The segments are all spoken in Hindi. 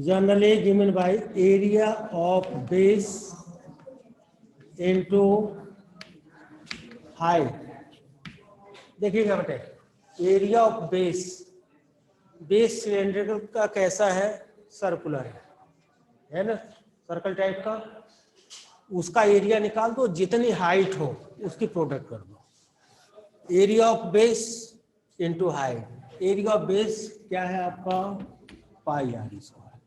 generally given by area of base into height. देखिएगा बेटे, एरिया ऑफ बेस सिलेंडर का कैसा है, सर्कुलर है ना, सर्कल टाइप का। उसका एरिया निकाल दो, जितनी हाइट हो उसकी प्रोडक्ट कर दो। Area of base into height. Area of base क्या है आपका, pi r square.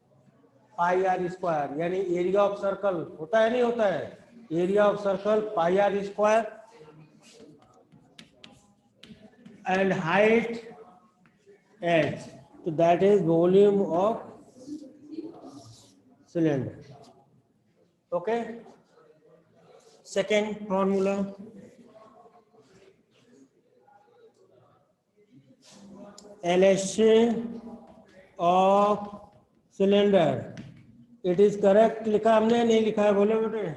Pi r square यानी एरिया ऑफ सर्कल होता है, नहीं होता है, area of circle pi r square and height h, so that is volume of cylinder. Okay, second formula, LHC of cylinder, it is correct लिखा हमने, नहीं लिखा है, बोले बेटे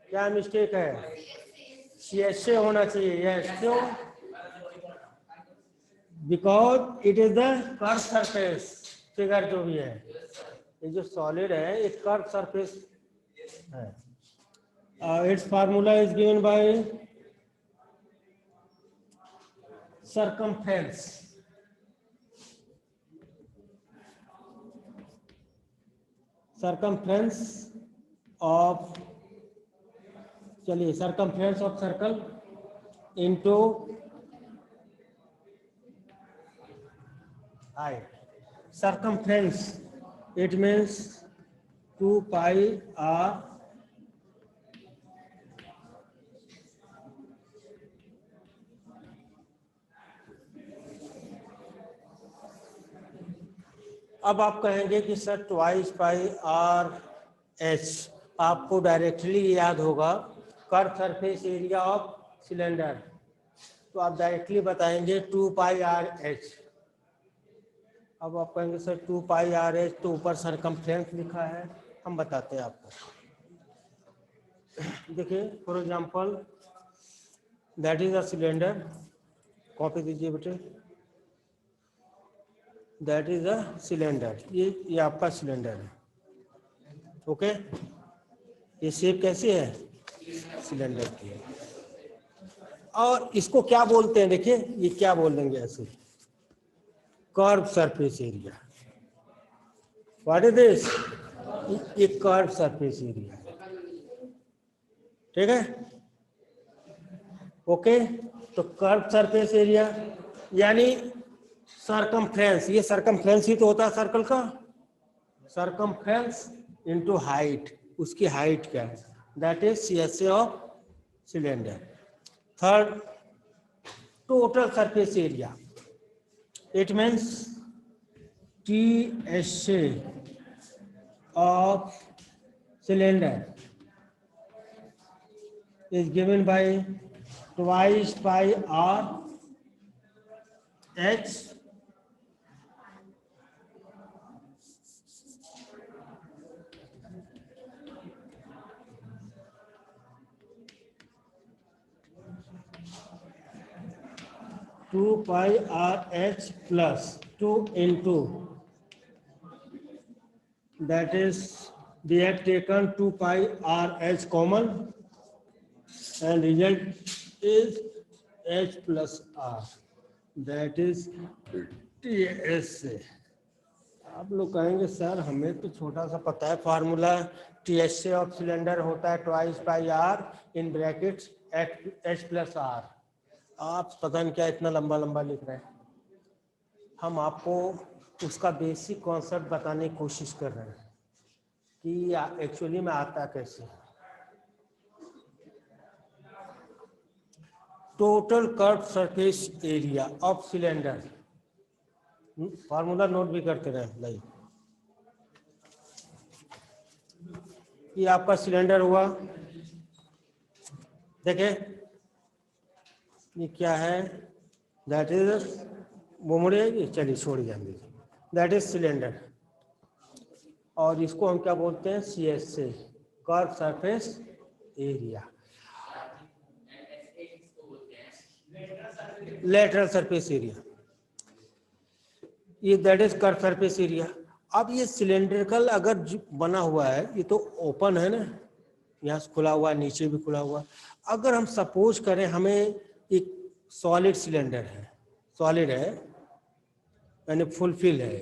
क्या मिस्टेक है, CSA होना चाहिए, यस, क्यों, because it is the curve surface. Figure जो भी है, ये जो सॉलिड है ये कर्व सरफेस है। It's formula is given bye circumference of, चलिए, circumference of circle into height. Circumference, it means 2 pi r अब आप कहेंगे कि sir twice pi R H, आपको डायरेक्टली याद होगा curve surface area of cylinder, तो आप डायरेक्टली बताएंगे 2 पाई आर एच। अब आप कहेंगे सर 2 पाई आर एच तो ऊपर सरकमफ्रेंस लिखा है, हम बताते हैं आपको। देखिए, for example that is a cylinder, copy दीजिए बेटे, दैट इज अ सिलेंडर, ये आपका सिलेंडर है। ओके, ये शेप कैसी है, सिलेंडर की है। और इसको क्या बोलते हैं, देखिए ये क्या बोल देंगे ऐसे, curve surface area. What is this, ये कर्व सरफेस एरिया, ठीक है। ओके, तो कर्व सरफेस एरिया यानी सरकमफ्रेंस, ये सरकमफ्रेंस ही तो होता है सर्कल का, सरकमफ्रेंस इनटू हाइट, उसकी हाइट क्या है, that is CSA of cylinder. Third, total surface area, it means TSA of cylinder is given by twice pi r h two pi r h plus 2 into, that is we have taken 2 pi r h common and result is h plus r, that is TSA। आप लोग कहेंगे सर हमें तो छोटा सा पता है फार्मूला, TSA ऑफ सिलेंडर होता है twice pi r in brackets h plus r. आप पता नहीं क्या इतना लंबा लंबा लिख रहे हैं, हम आपको उसका बेसिक कॉन्सेप्ट बताने की कोशिश कर रहे हैं कि एक्चुअली में आता कैसे। Total curve surface area of cylinder, formula note भी करते रहे भाई। ये आपका सिलेंडर हुआ, देखे ये क्या है, दैट इज, वो मुड़ेगी, चलिए छोड़िए हम, दैट इज सिलेंडर, और इसको हम क्या बोलते हैं, CSA, curve surface area, lateral surface area. ये that is curve surface area. अब ये सिलेंड्रिकल अगर बना हुआ है, ये तो ओपन है ना, यहाँ से खुला हुआ है, नीचे भी खुला हुआ है। अगर हम सपोज करें हमें एक सॉलिड सिलेंडर है, सॉलिड है यानी फुलफिल है,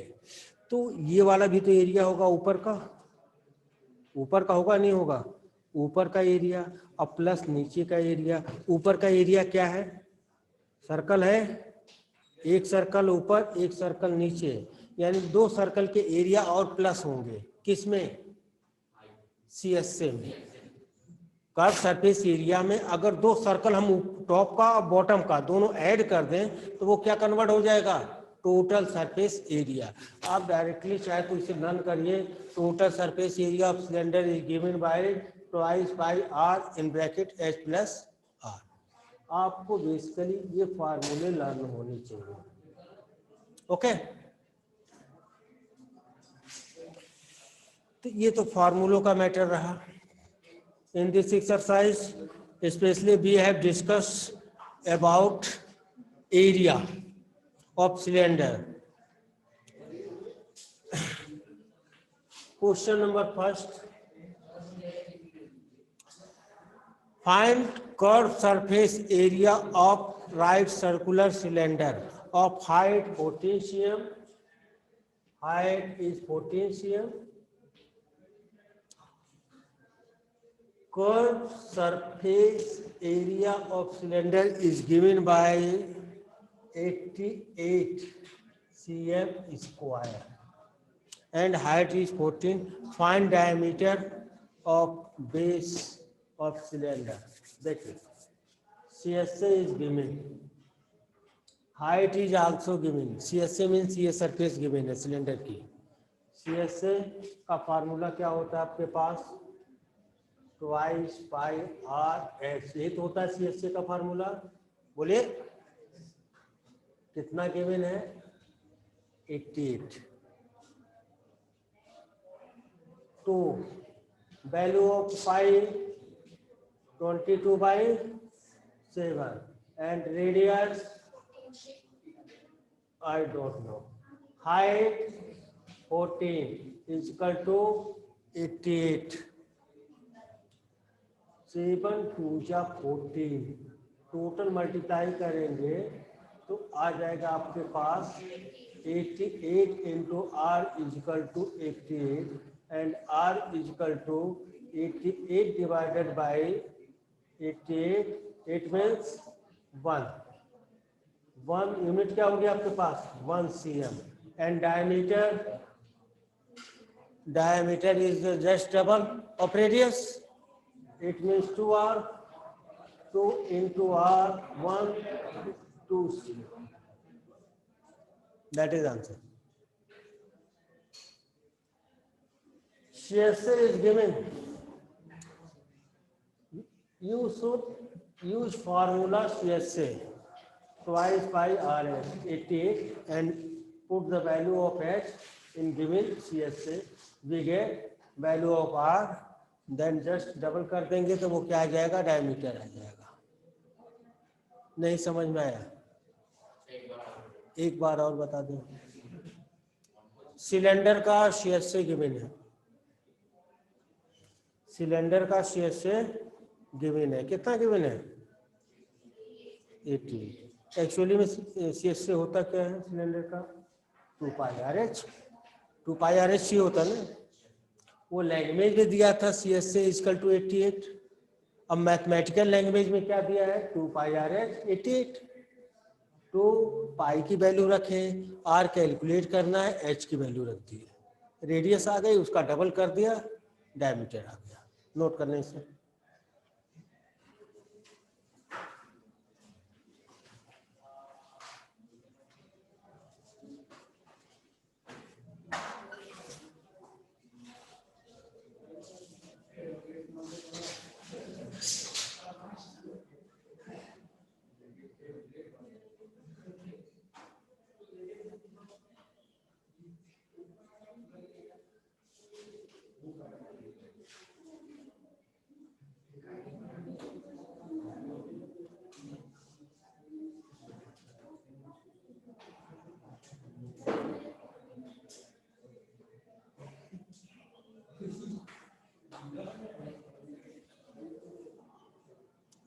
तो ये वाला भी तो एरिया होगा ऊपर का, ऊपर का होगा नहीं होगा, ऊपर का एरिया अब प्लस नीचे का एरिया। ऊपर का एरिया क्या है, सर्कल है, एक सर्कल ऊपर एक सर्कल नीचे, यानी दो सर्कल के एरिया और प्लस होंगे किसमें, सीएसए में। कर्व सरफेस एरिया में अगर दो सर्कल हम टॉप का और बॉटम का दोनों ऐड कर दें तो वो क्या कन्वर्ट हो जाएगा, टोटल सरफेस एरिया। आप डायरेक्टली चाहे तो इसे रन करिए, total surface area of cylinder is given by twice by r in bracket h plus r. आपको बेसिकली ये फार्मूले लर्न होने चाहिए, ओके। तो ये तो फार्मूलों का मैटर रहा। In this exercise, especially we have discussed about area of cylinder. Question number first. Find curved surface area of right circular cylinder of height potentium. Height is potentium. Curved surface area of cylinder is given by 88 cm square and height is 14. Find diameter of base of cylinder. That is, CSA is given. Height is also given. CSA means ये surface given है cylinder की. CSA का फार्मूला क्या होता है आपके पास, ट्वाइस पाई आर एच, ये तो होता है सीएसए का फार्मूला। बोलिए कितना गिवन है, 88। तो value of pi 22/7 and radius I don't know, height 14 is equal to 88। 7 2 जा 14, टोटल मल्टीप्लाई करेंगे तो आ जाएगा आपके पास 88 into r is equal to 88 and r is equal to 88 divided by 88, it means 1 unit क्या हो गया आपके पास, 1 cm and diameter is just double of radius, it means 2r, 2 into r, 1 2 cm. That is answer. CSA is given. You should use formula CSA twice by RS 88 and put the value of H in given CSA. We get value of R. Then just double कर देंगे तो वो क्या आ जाएगा, डायमीटर आ जाएगा। नहीं समझ में आया, एक बार और बता दें। सिलेंडर का सीएसए गिवन है, सिलेंडर का सीएसए गिवन है, कितना गिवन है, 80। एक्चुअली में सीएसए होता क्या है सिलेंडर का, 2πRH, 2πRH ही होता ना। वो लैंग्वेज में दिया था CSA इक्वल टू 88, अब मैथमेटिकल लैंग्वेज में क्या दिया है, 2πRH 88। तो पाई की वैल्यू रखें, आर कैलकुलेट करना है, एच की वैल्यू रख दी है, रेडियस आ गई, उसका डबल कर दिया, डायमीटर आ गया। नोट करने से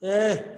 ए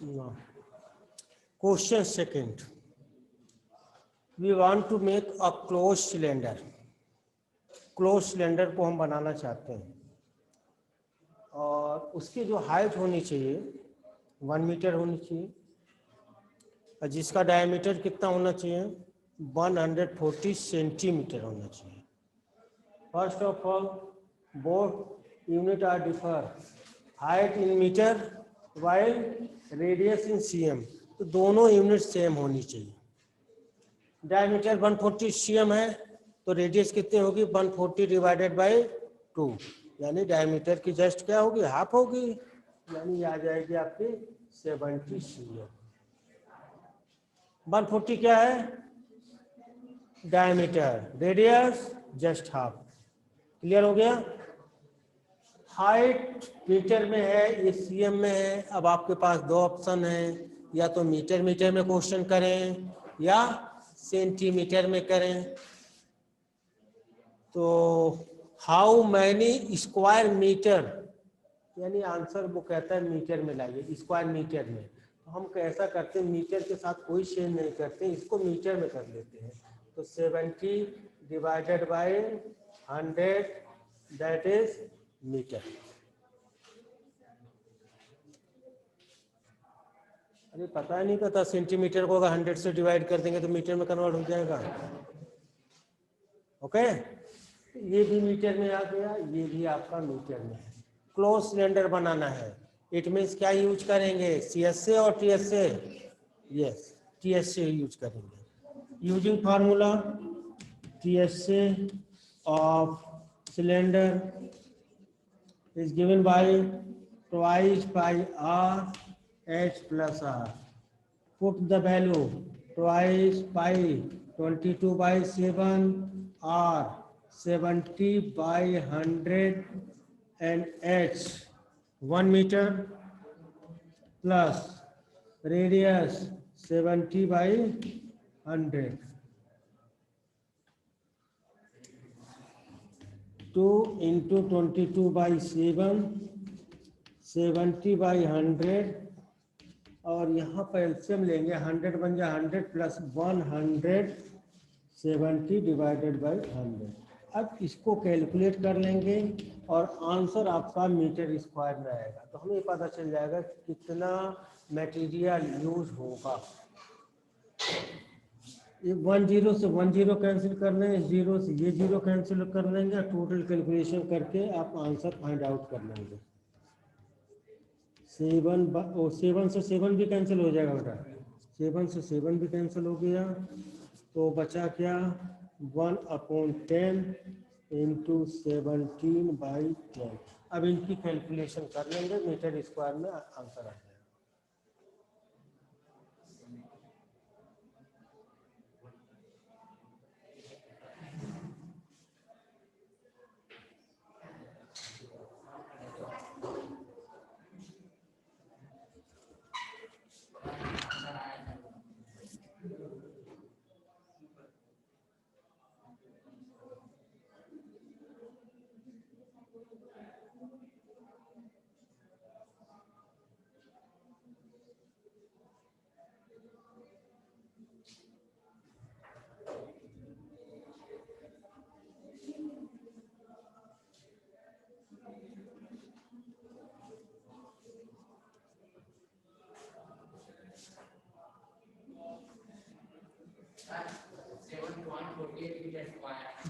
no. Question second. We want to make a closed cylinder. Close cylinder को हम बनाना चाहते हैं और उसकी जो हाइट होनी चाहिए 1 मीटर होनी चाहिए और जिसका डायमीटर कितना होना चाहिए 140 सेंटीमीटर होना चाहिए. First of all both unit are differ. Height in metre while radius in cm. तो दोनों यूनिट सेम होनी चाहिए. डायमीटर 140 cm है तो रेडियस कितनी होगी 140 डिवाइडेड बाय 2 यानी डायमीटर की जस्ट क्या होगी हाफ होगी यानी आ जाएगी आपकी 70 cm. 140 क्या है diameter, radius just half. Clear हो गया. हाइट मीटर में है ये cm में है. अब आपके पास दो ऑप्शन है या तो मीटर में क्वेश्चन करें या सेंटीमीटर में करें. तो हाउ मैनी स्क्वायर मीटर यानी आंसर वो कहता है मीटर में लाइए स्क्वायर मीटर में. तो हम कैसा करते हैं मीटर के साथ कोई चेंज नहीं करते इसको मीटर में कर लेते हैं. तो 70 divided by 100 that is metre. अरे पता नहीं पता सेंटीमीटर को अगर 100 से डिवाइड कर देंगे तो मीटर में कन्वर्ट हो जाएगा. ओके ये भी मीटर में आ गया ये भी आपका मीटर में है. क्लोज सिलेंडर बनाना है इट मीन्स क्या यूज करेंगे CSA और TSA. यस TSA यूज करेंगे. Using formula TSA of cylinder is given by twice pi r h plus r. Put the value twice pi 22 by 7 r 70 by 100 and h 1 meter plus radius 70 by 100. 2 into 22 by 7 70 by 100 और यहाँ पर एलसीएम लेंगे 100 बन जाए 100 प्लस 170 डिवाइडेड बाई 100. अब इसको कैलकुलेट कर लेंगे और आंसर आपका मीटर स्क्वायर में आएगा. तो हमें पता चल जाएगा कितना मटेरियल यूज होगा. 10 से 10 कैंसिल कर लेंगे 0 से ये 0 कैंसिल कर लेंगे टोटल कैलकुलेशन करके आप आंसर फाइंड आउट कर लेंगे. 7 से 7 भी कैंसिल हो जाएगा बेटा. 7 से 7 भी कैंसिल हो गया तो बचा क्या 1/10 इंटू 17/10. अब इनकी कैलकुलेशन कर लेंगे मीटर स्क्वायर में आंसर आ जाएगा.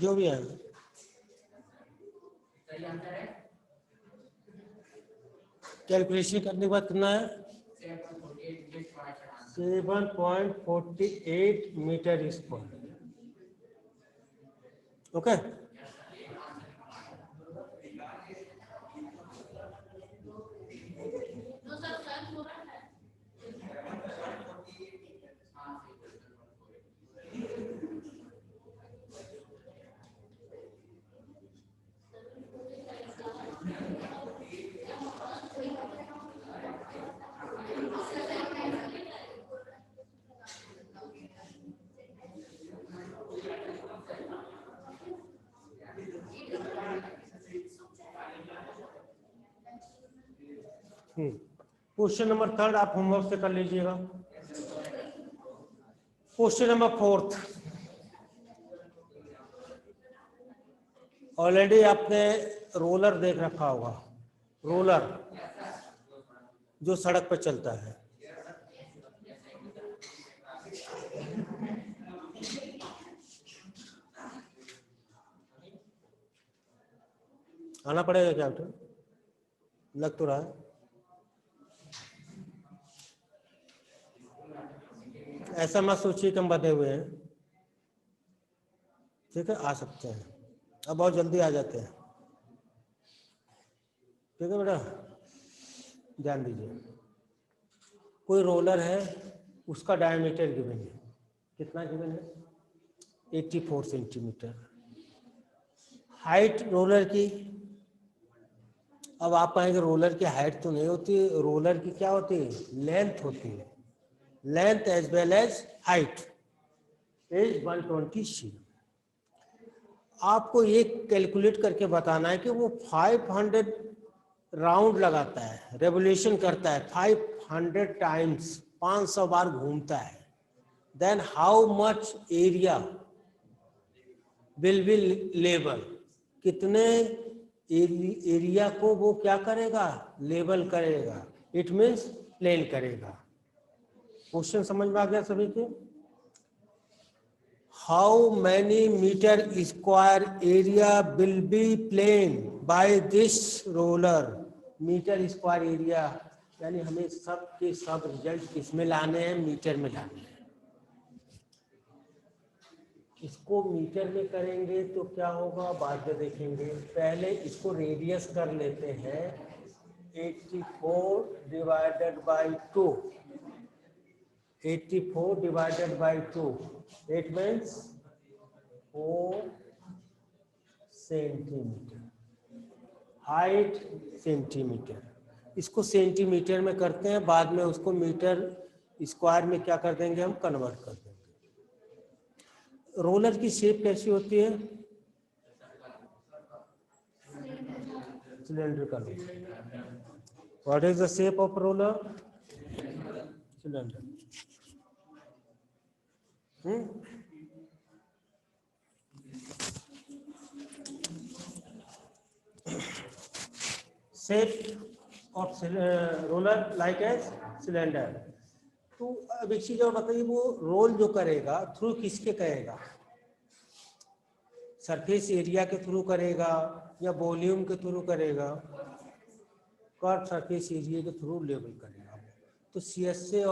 जो भी है कैलकुलेशन करने के बाद कितना है 7.48 metre square. Okay, question number 3 आप होमवर्क से कर लीजिएगा। क्वेश्चन नंबर 4, ऑलरेडी आपने रोलर देख रखा होगा, रोलर जो सड़क पर चलता है। आना पड़ेगा क्या बेटा? लग तो रहा है। ऐसा मत सोचिए कि हम बंधे हुए हैं, ठीक है, आ सकते हैं, अब बहुत जल्दी आ जाते हैं, ठीक है बेटा, ध्यान दीजिए। कोई रोलर है, उसका डायमीटर गिवन है, कितना गिवन है? 84 सेंटीमीटर। हाइट रोलर की, अब आप कहेंगे रोलर की हाइट तो नहीं होती, रोलर की क्या होती है? लेंथ होती है। Length as well as height is 120 c. आपको ये कैलकुलेट करके बताना है कि वो 500 राउंड लगाता है, रेवोल्यूशन करता है 500 टाइम्स, 500 बार घूमता है। Then how much area will be level, कितने एरिया को वो क्या करेगा? लेवल करेगा, इट मीन्स प्लेन करेगा। क्वेश्चन समझ में आ गया सभी के? How many metre square area will be plane by this roller? Metre square area यानी हमें सब के सब रिजल्ट किसमें लाने हैं? मीटर में लाने हैं। इसको मीटर में करेंगे तो क्या होगा बाद में देखेंगे, पहले इसको रेडियस कर लेते हैं। 84 divided by 2, 84 divided by 2, it means 4 centimetre. Height centimetre, इसको सेंटीमीटर में करते हैं, बाद में उसको मीटर स्क्वायर में क्या कर देंगे? हम कन्वर्ट कर देंगे। रोलर की शेप कैसी होती है? Cylindrical. What is the shape of roller? Cylinder. Shape of roller like as cylinder. तो अब एक चीज और बताइए, वो रोल जो करेगा थ्रू किसके करेगा? सरफेस एरिया के थ्रू करेगा या वॉल्यूम के थ्रू करेगा? कर्व सरफेस एरिया के थ्रू लेवल करेगा। तो सीएसए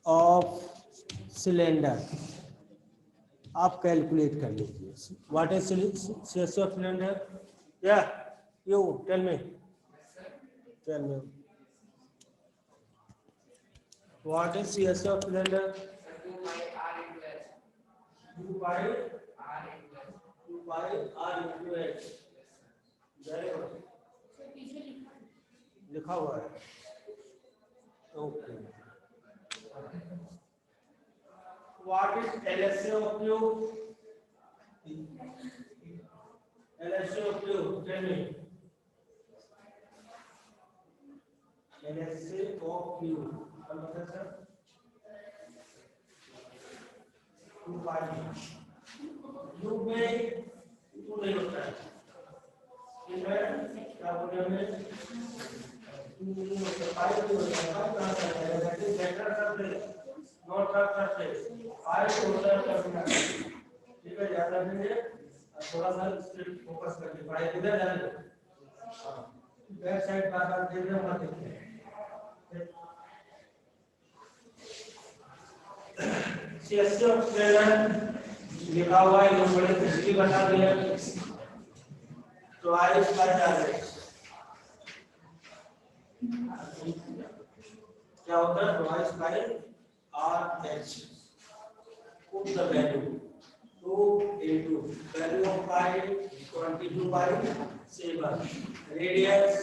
ऑफ सिलेंडर आप कैलकुलेट कर लीजिए। What is CSA of cylinder? या you tell me what is CSA of cylinder? 2 pi r into h लिखा हुआ है। Okay, what is LSA of you? LSA of you tell me. LSA of you sir 2 pi you में टू नहीं होता है, क्या बोले हमें? ठीक है, याद रखेंगे। थोड़ा सा फोकस करके पढ़ाई इधर जाने दो। बैक साइड का आकार दे रहे वहां देखते हैं। सीएससी और ट्रेनर लिखा हुआ है, ये बड़े कुछ भी बता दिया। तो आई इसका टारगेट क्या होता है? Twice by r h. Put the value 2 into value of pi 22 by 7, radius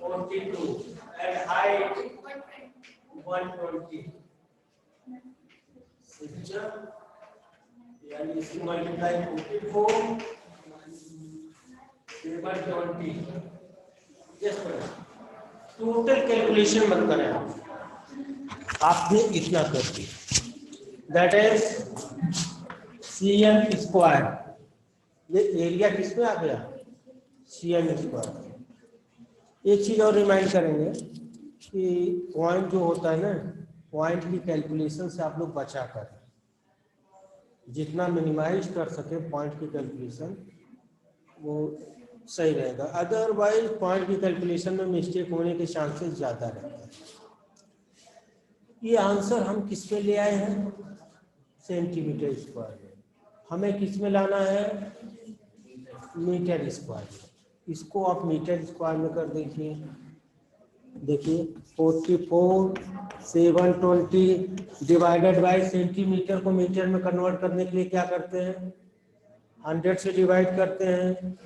42 and height 120। यानी इसकी मल्टीप्लाई 44 720। जस्ट टोटल कैलकुलेशन मत करें आपने इतना कर दिया। That is CM square. ये एरिया किसमें आ गया? CM square. एक चीज और रिमाइंड करेंगे कि पॉइंट जो होता है ना, पॉइंट की कैलकुलेशन से आप लोग बचा कर जितना मिनिमाइज कर सके पॉइंट की कैलकुलेशन, वो सही रहेगा। अदरवाइज पॉइंट की कैलकुलेशन में मिस्टेक होने के चांसेस ज़्यादा रहते हैं। ये आंसर हम किस पे ले आए हैं? सेंटीमीटर स्क्वायर में। हमें किस में लाना है? Metre square. इसको आप मीटर स्क्वायर में कर दीजिए। देखिए 44 720 डिवाइडेड बाय सेंटीमीटर को मीटर में कन्वर्ट करने के लिए क्या करते हैं? 100 से डिवाइड करते हैं।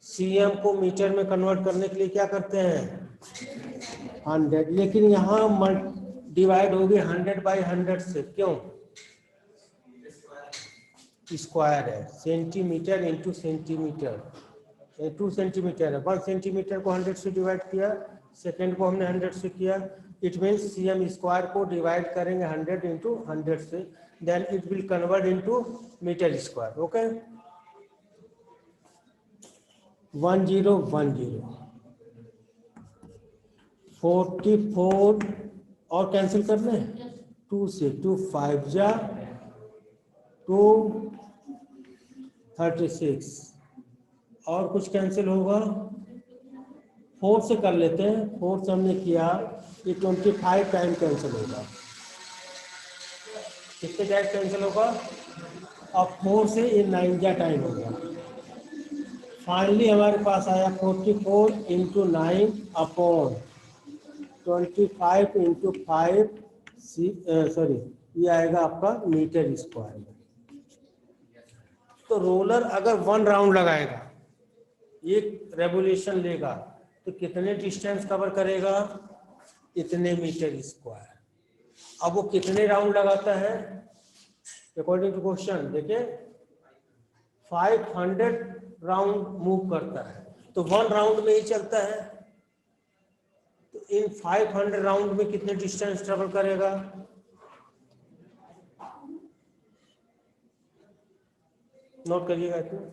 सीएम को मीटर में कन्वर्ट करने के लिए क्या करते हैं? 100। लेकिन यहाँ डिवाइड होगी 100 बाई 100 से। क्यों? स्क्वायर है। सेंटीमीटर इंटू सेंटीमीटर, 2 सेंटीमीटर है। 1 सेंटीमीटर को 100 से डिवाइड किया, सेकेंड को हमने 100 से किया। इट मीन्स सीएम स्क्वायर को डिवाइड करेंगे 100 इंटू 100 से, then it will convert into metre square. Okay 1010 44 और कैंसिल करना है 2 से। 2 5 जा 2 36 और कुछ कैंसिल होगा 4 से कर लेते हैं। 4 से हमने किया, ये 25 टाइम कैंसिल होगा। कितने टाइम कैंसिल होगा? अब 4 से ये 9 जा टाइम होगा। फाइनली हमारे पास आया 44 इंटू 9 अपॉन 25 इंटू 5 सॉरी, ये आएगा आपका मीटर स्क्वायर में। तो रोलर अगर 1 राउंड लगाएगा, एक रेवोल्यूशन लेगा, तो कितने डिस्टेंस कवर करेगा? इतने मीटर स्क्वायर। अब वो कितने राउंड लगाता है? अकॉर्डिंग टू क्वेश्चन देखिए 500 राउंड मूव करता है, तो 1 राउंड में ही चलता है। तो इन 500 राउंड में कितने डिस्टेंस ट्रेवल करेगा? नोट करिएगा इसमें।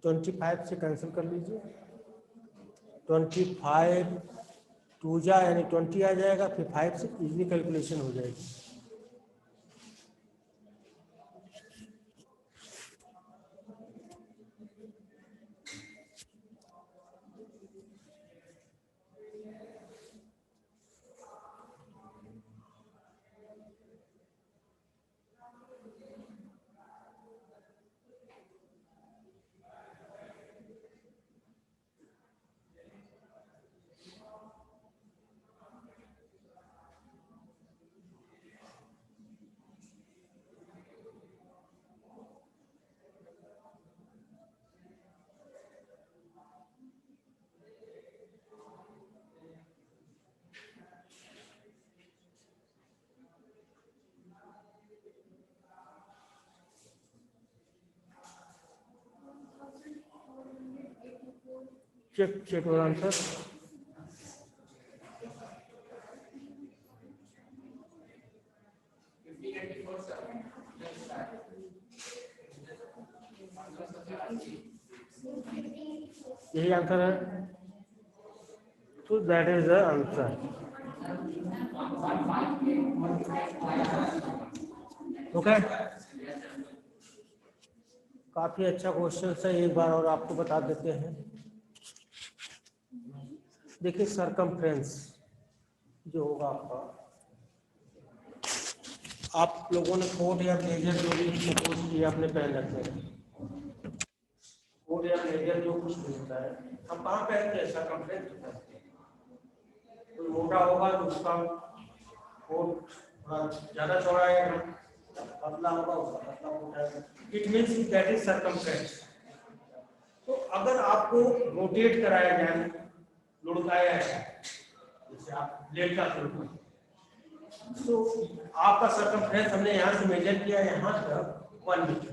ट्वेंटी 25 से कैंसिल कर लीजिए। 25 2 जा यानी 20 आ जाएगा, फिर 5 से इजीली कैलकुलेशन हो जाएगी। check your answer. यही आंसर है, तो that is the answer. Okay, काफी अच्छा क्वेश्चन है, एक बार और आपको बता देते हैं। देखिए सरकमफ्रेंस जो होगा आपका, आप लोगों ने कोट या ब्लेजर जो भी सपोज किया अपने पहन रखे हैं, कोट या ब्लेजर जो कुछ भी होता है, हम कहाँ पहनते हैं? सरकमफ्रेंस पहनते हैं। कोई मोटा होगा तो उसका कोट थोड़ा ज्यादा चौड़ा है, पतला होगा उसका पतला कोट है। It means that is circumference. तो अगर आपको रोटेट कराया जाए, लुढ़काया जाए, जैसे आप प्लेट का लुढ़का, तो आपका सरकमफ्रेंस हमने यहाँ से मेजर किया, यहाँ तक 1 मीटर।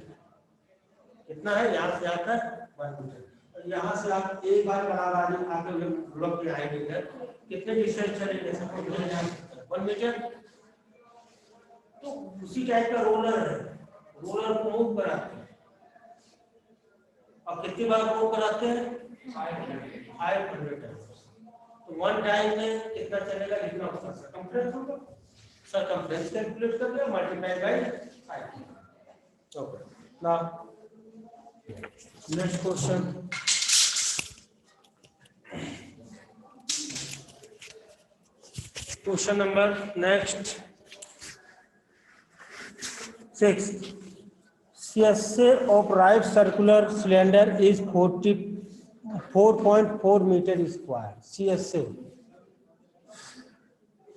कितना है? यहाँ से यहाँ तक 1 मीटर। और यहाँ से आप एक बार कलाकारी आगे लुढ़क के आएंगे इधर, कितने डिस्टेंस चलेंगे? 1 मीटर। तो उसी टाइप का रोलर है, रोलर को मूव कराते हैं। अब कितनी बार मूव कराते हैं? 500 टाइम्स। तो 1 टाइम में कितना चलेगा? जितना उसका सरकमफ्रेंस होगा, सरकमफ्रेंस कैलकुलेट कर लिया, multiply by 5। Okay, now next question. Question number next 6. CSA of right circular cylinder is 4.4 meter square.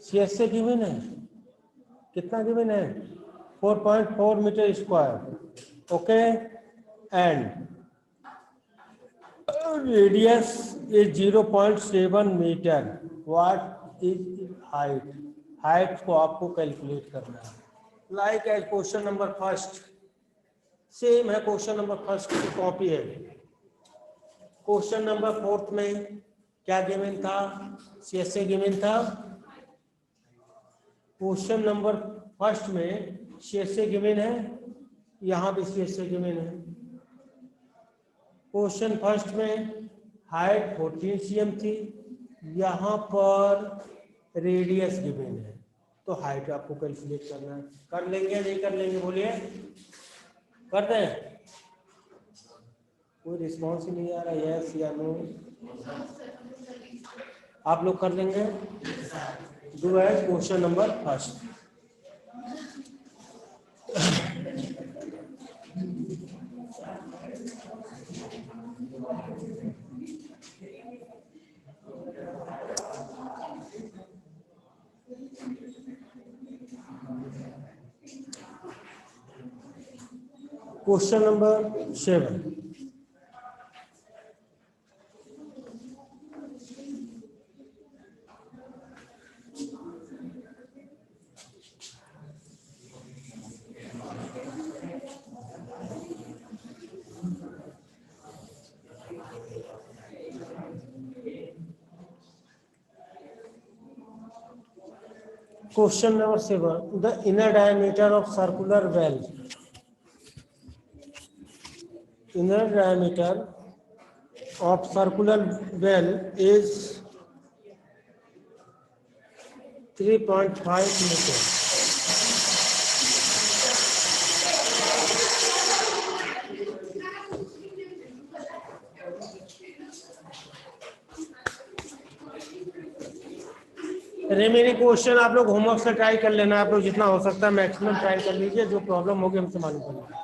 CSA given है, कितना गिवन है? 4.4 metre square. Okay, and radius is 0.7 metre. What is height? Height को आपको कैलकुलेट करना है। Like as question number first, same है क्वेश्चन नंबर फर्स्ट की कॉपी है। क्वेश्चन नंबर फोर्थ में क्या गिवन था? CSA गिवन था। क्वेश्चन नंबर फर्स्ट में CSA गिवन है, यहाँ भी CSA गिवन है। क्वेश्चन फर्स्ट में हाइट 14 cm थी, यहाँ पर रेडियस गिवन है, तो हाइट आपको कैलकुलेट करना है। कर लेंगे नहीं कर लेंगे? बोलिए, कर दें? कोई रिस्पॉन्स ही नहीं आ रहा, यस या नो? आप लोग कर लेंगे? Do as question number first. Question number 7. Question number 7. The inner diameter of circular well. Inner diameter of circular well is 3.5 metre. Remaining question आप लोग होमवर्क से ट्राई कर लेना, आप लोग जितना हो सकता है मैक्सिमम ट्राई कर लीजिए, जो प्रॉब्लम होगी हमसे मालूम कर लीजिए।